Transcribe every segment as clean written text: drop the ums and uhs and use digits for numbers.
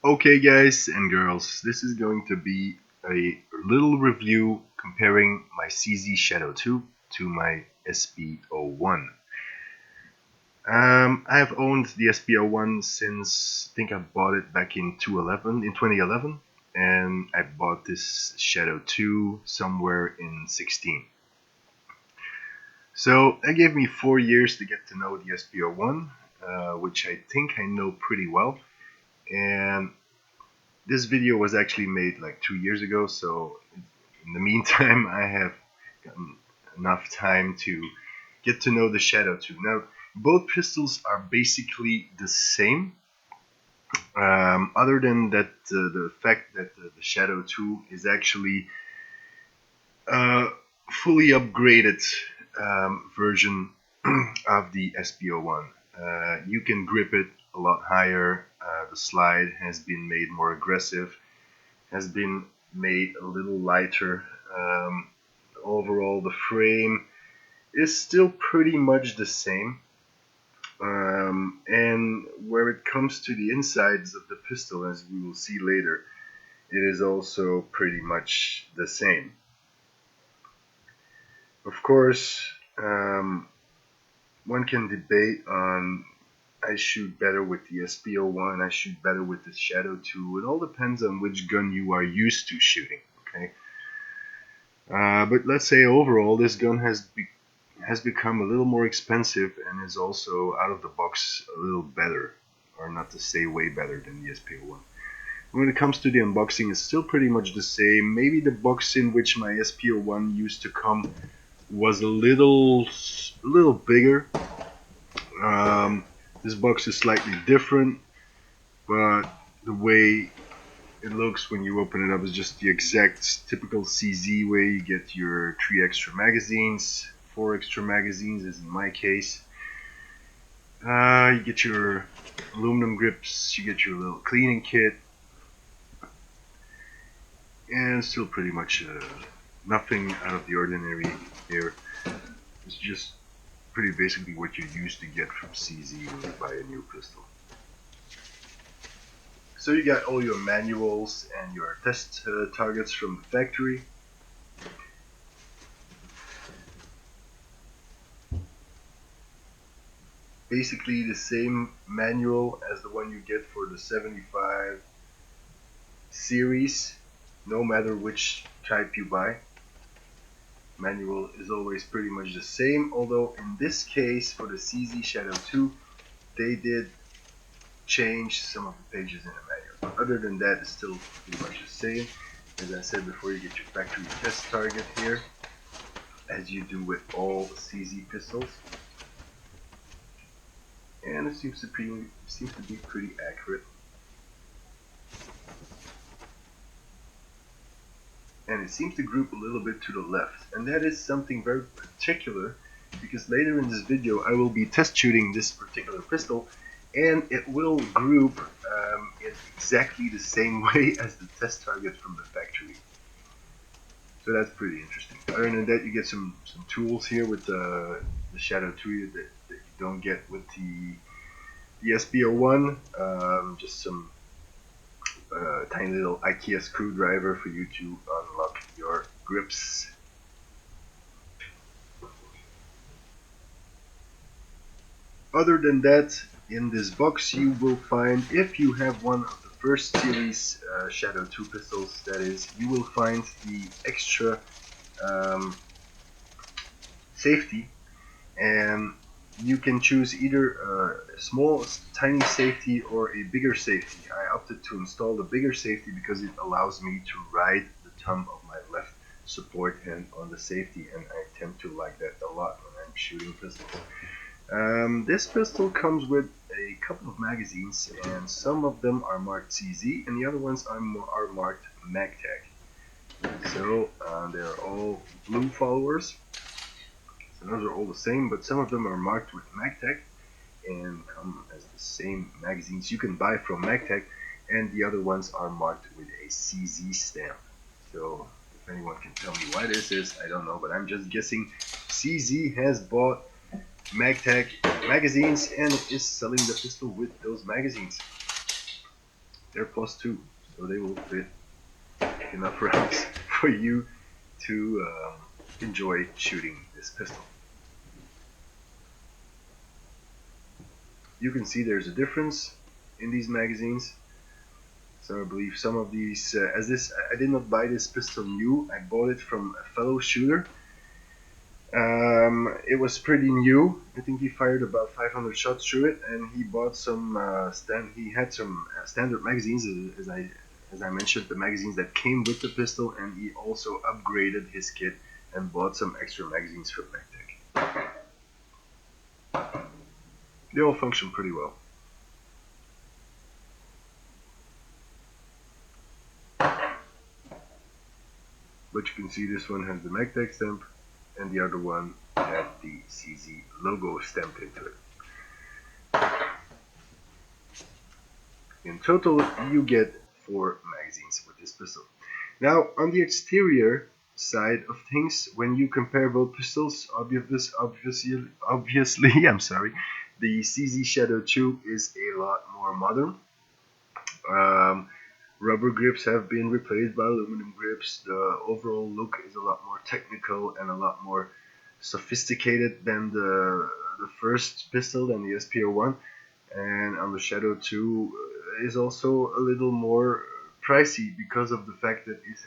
Okay guys and girls, this is going to be a little review comparing my CZ Shadow 2 to my SP-01. I have owned the SP-01 since, I think I bought it back in 2011, and I bought this Shadow 2 somewhere in 16. So that gave me 4 years to get to know the SP-01, which I think I know pretty well. And this video was actually made like 2 years ago, so in the meantime I have gotten enough time to get to know the Shadow 2. Now, both pistols are basically the same, other than that the fact that the Shadow 2 is actually a fully upgraded version of the SP-01. You can grip it a lot higher. The slide has been made more aggressive, has been made a little lighter. Overall, the frame is still pretty much the same. And where it comes to the insides of the pistol, as we will see later, it is also pretty much the same. Of course, one can debate on I shoot better with the SP-01, I shoot better with the Shadow 2. It all depends on which gun you are used to shooting. Okay, but let's say overall this gun has become a little more expensive and is also out of the box a little better, or not to say way better than the SP-01. When it comes to the unboxing, it's still pretty much the same. Maybe the box in which my SP-01 used to come was a little bigger. This box is slightly different, but the way it looks when you open it up is just the exact typical CZ way. You get your 3 extra magazines, 4 extra magazines as in my case. You get your aluminum grips, you get your little cleaning kit, and still pretty much nothing out of the ordinary here. It's just pretty basically what you're used to get from CZ when you buy a new pistol. So you got all your manuals and your test targets from the factory. Basically the same manual as the one you get for the 75 series, no matter which type you buy. Manual is always pretty much the same, although in this case for the CZ Shadow 2 they did change some of the pages in the manual. But other than that, it's still pretty much the same. As I said before, you get your factory test target here, as you do with all the CZ pistols, and it seems to be pretty accurate. And it seems to group a little bit to the left, and that is something very particular, because later in this video I will be test shooting this particular pistol, and it will group in exactly the same way as the test target from the factory. So that's pretty interesting. Other than that, you get some tools here with the Shadow 2 that you don't get with the SP-01. Just some tiny little IKEA screwdriver for you to unlock your grips. Other than that, in this box you will find, if you have one of the first series Shadow 2 pistols, that is, you will find the extra safety, and you can choose either a small tiny safety or a bigger safety. I opted to install the bigger safety because it allows me to ride the thumb of my left support hand on the safety, and I tend to like that a lot when I'm shooting pistols. This pistol comes with a couple of magazines, and some of them are marked CZ and the other ones are marked MagTag. So they're all blue followers. So those are all the same, but some of them are marked with MagTech and come as the same magazines you can buy from MagTech, and the other ones are marked with a CZ stamp. So if anyone can tell me why this is, I don't know, but I'm just guessing CZ has bought MagTech magazines and is selling the pistol with those magazines. They're +2, so they will fit enough rounds for you to enjoy shooting this pistol. You can see there's a difference in these magazines. So I believe some of these, as this, I did not buy this pistol new. I bought it from a fellow shooter. It was pretty new. I think he fired about 500 shots through it, and he bought some. He had some standard magazines, as I mentioned, the magazines that came with the pistol, and he also upgraded his kit and bought some extra magazines from MagTech. They all function pretty well. But you can see this one has the MagTech stamp, and the other one had the CZ logo stamped into it. In total, you get 4 magazines with this pistol. Now, on the exterior side of things, when you compare both pistols, obviously, I'm sorry, the CZ Shadow 2 is a lot more modern. Rubber grips have been replaced by aluminum grips. The overall look is a lot more technical and a lot more sophisticated than the first pistol, than the SP-01. And on the Shadow 2 is also a little more pricey because of the fact that it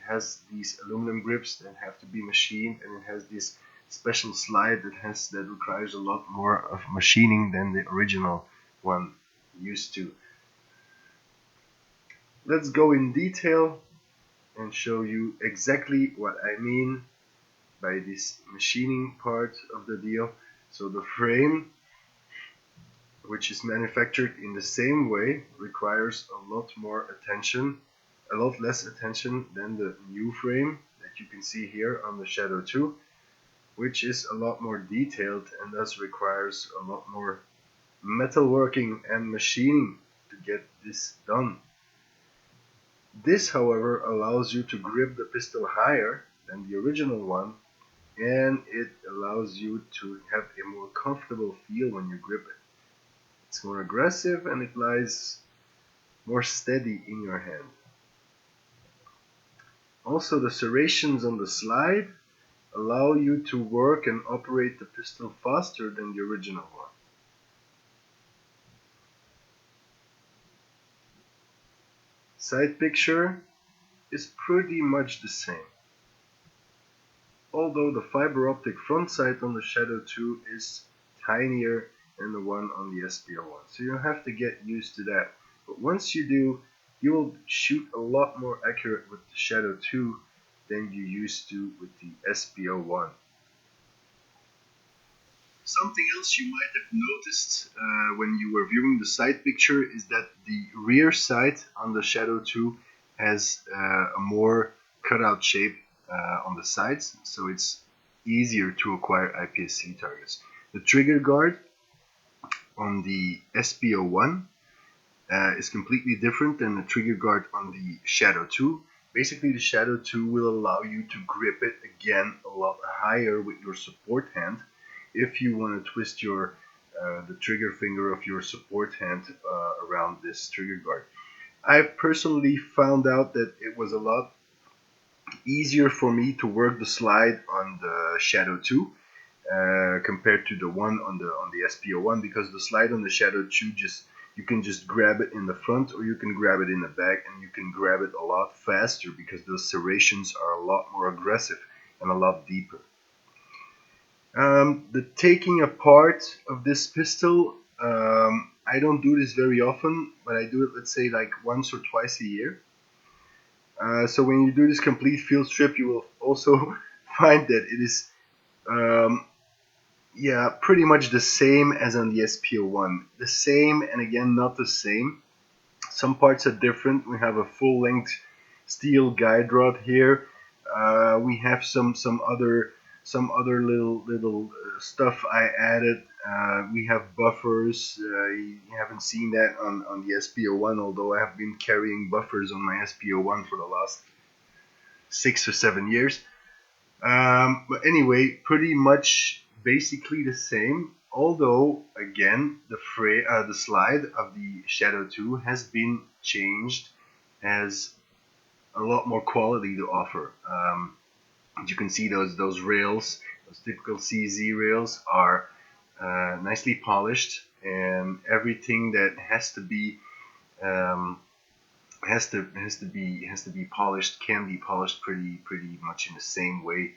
has these aluminum grips that have to be machined, and it has this special slide that requires a lot more of machining than the original one used to. Let's go in detail and show you exactly what I mean by this machining part of the deal. So the frame, which is manufactured in the same way, requires a lot more attention, a lot less attention than the new frame that you can see here on the Shadow 2, which is a lot more detailed and thus requires a lot more metalworking and machining to get this done. This, however, allows you to grip the pistol higher than the original one, and it allows you to have a more comfortable feel when you grip it. It's more aggressive and it lies more steady in your hand. Also, the serrations on the slide allow you to work and operate the pistol faster than the original one. Side picture is pretty much the same, although the fiber optic front sight on the Shadow 2 is tinier than the one on the SP-01, so you'll have to get used to that. But once you do, you will shoot a lot more accurate with the Shadow 2 than you used to with the SP-01. Something else you might have noticed when you were viewing the side picture is that the rear sight on the Shadow 2 has a more cutout shape on the sides, so it's easier to acquire IPSC targets. The trigger guard on the SP-01 is completely different than the trigger guard on the Shadow 2. Basically, the Shadow 2 will allow you to grip it again a lot higher with your support hand if you want to twist your the trigger finger of your support hand around this trigger guard. I personally found out that it was a lot easier for me to work the slide on the Shadow 2 compared to the one on the SP-01, because the slide on the Shadow 2 you can just grab it in the front or you can grab it in the back, and you can grab it a lot faster because those serrations are a lot more aggressive and a lot deeper. The taking apart of this pistol, I don't do this very often, but I do it, let's say, like once or twice a year. So when you do this complete field strip, you will also find that it is yeah, pretty much the same as on the SP-01. The same, and again, not the same. Some parts are different. We have a full-length steel guide rod here. We have some other little stuff I added. We have buffers. You haven't seen that on the SP-01, although I have been carrying buffers on my SP-01 for the last 6 or 7 years. But anyway, pretty much basically the same. Although again, the slide of the Shadow 2 has been changed, has a lot more quality to offer. You can see those rails, those typical CZ rails, are nicely polished, and everything that has to be polished can be polished pretty much in the same way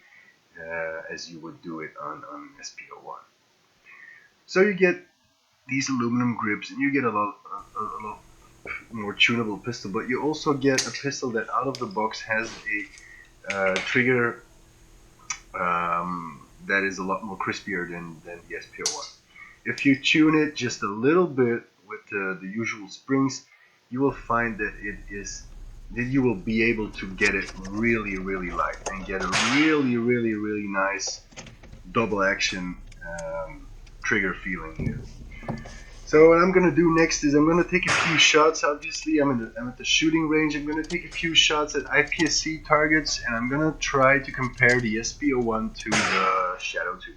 as you would do it on SP-01. So you get these aluminum grips, and you get a lot more tunable pistol, but you also get a pistol that out of the box has a trigger that is a lot more crispier than the SP-01. If you tune it just a little bit with the usual springs, you will find that you will be able to get it really light and get a really nice double action trigger feeling here. So what I'm gonna do next is I'm gonna take a few shots. Obviously, I'm at the shooting range. I'm gonna take a few shots at IPSC targets, and I'm gonna try to compare the SP-01 to the Shadow 2.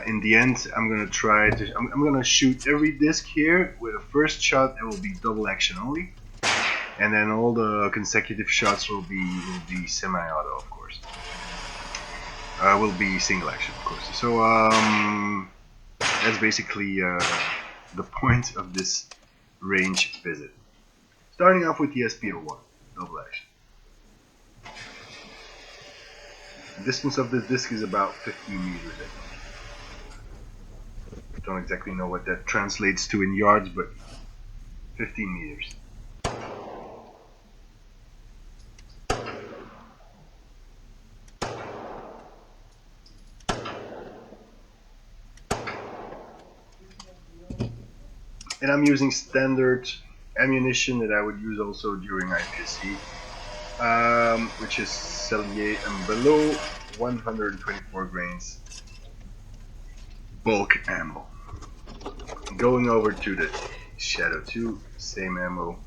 In the end, I'm gonna shoot every disc here with a first shot that will be double action only, and then all the consecutive shots will be semi-auto, of course. Will be single action, of course. So that's basically the point of this range visit. Starting off with the SP-01 double action. The distance of this disc is about 15 meters. I don't exactly know what that translates to in yards, but 15 meters. And I'm using standard ammunition that I would use also during IPSC, which is sellier&bellot 124 grains bulk ammo. Going over to the Shadow 2, same ammo.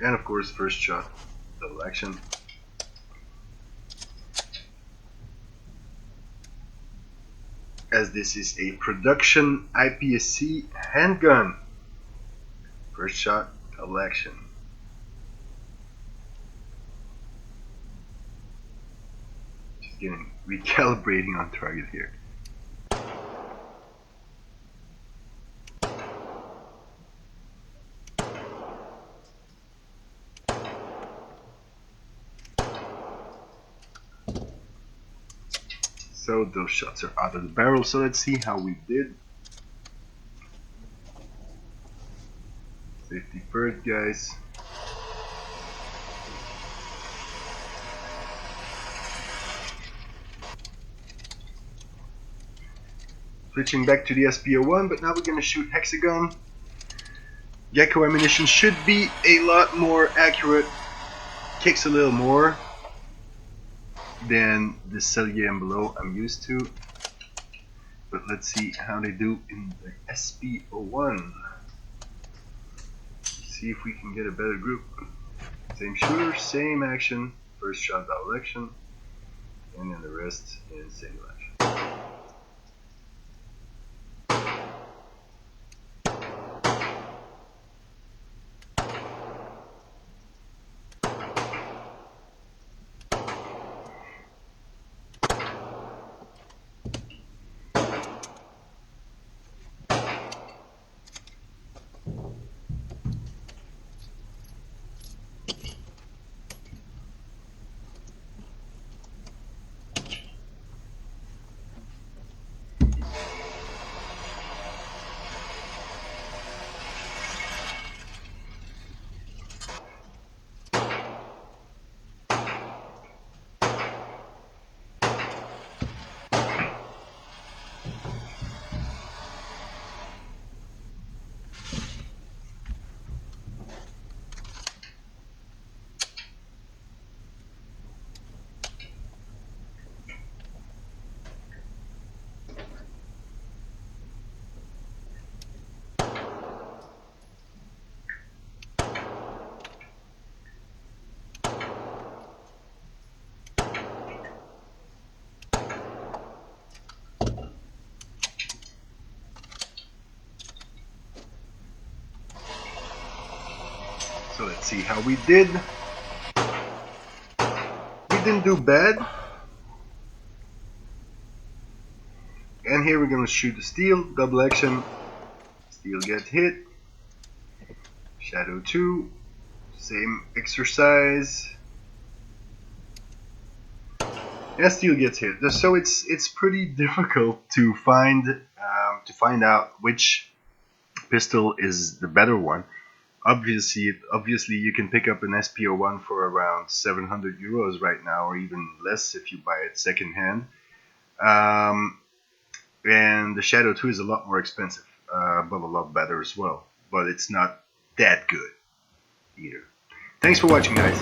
And of course, first shot, double action. As this is a production IPSC handgun. First shot, double action. Just getting recalibrating on target here. So those shots are out of the barrel, so let's see how we did. Safety first, guys. Switching back to the SP-01, but now we're going to shoot Hexagon. Geco ammunition should be a lot more accurate, kicks a little more than the sellier&bellot I'm used to. But let's see how they do in the SP-01. See if we can get a better group. Same shooter, same action. First shot double action, and then the rest in single action. Let's see how we did. We didn't do bad. And here we're going to shoot the steel, double action. Steel get hit. Shadow 2. Same exercise. And steel gets hit. So it's pretty difficult to find out which pistol is the better one. Obviously you can pick up an SP-01 for around 700 euros right now, or even less if you buy it secondhand. And the Shadow 2 is a lot more expensive, but a lot better as well. But it's not that good either. Thanks for watching, guys.